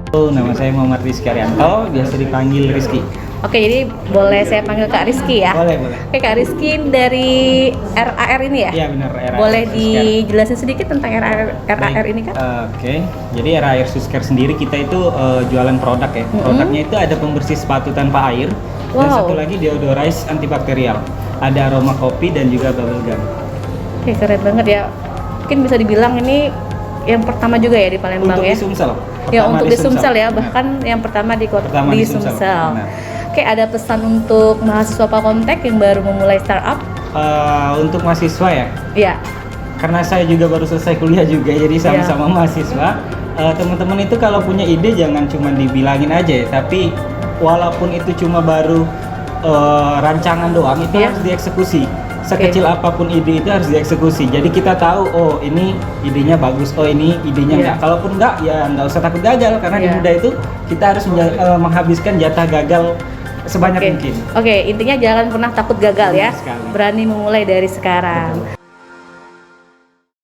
Nama saya Muhammad Rizky Arianto, biasa dipanggil Rizky. Oke, jadi boleh saya panggil Kak Rizky ya? Boleh, boleh. Oke, Kak Rizky dari RAR ini ya? Iya benar, RAR. Boleh Suskar. dijelasin sedikit tentang RAR ini kan? Oke, jadi RAR Suskar sendiri kita itu jualan produk ya. Produknya itu ada pembersih sepatu tanpa air, dan Wow. satu lagi deodorize antibakterial. Ada aroma kopi dan juga bubble gum. Oke, keren banget ya. Mungkin bisa dibilang ini yang pertama juga ya di Palembang Untuk ya? di Sumsel. Ya, Pertama untuk di Sumsel ya, Benar. bahkan yang pertama di Pertama di di Sumsel, Sumsel. benar. Oke, ada pesan untuk mahasiswa Pakomtek yang baru memulai startup? Untuk mahasiswa ya, Ya, karena saya juga baru selesai kuliah juga, jadi sama-sama mahasiswa. Teman-teman itu kalau punya ide jangan cuma dibilangin aja ya, tapi walaupun itu cuma baru rancangan doang, itu Iya. harus dieksekusi. Sekecil apapun ide itu harus dieksekusi. Jadi kita tahu, oh ini idenya bagus, oh ini idenya Iya. enggak. Kalaupun enggak, ya nggak usah takut gagal, karena di Iya. muda itu kita harus menghabiskan jatah gagal sebanyak oke. mungkin. Oke, intinya jangan pernah takut gagal ya. Benar sekali. Berani memulai dari sekarang.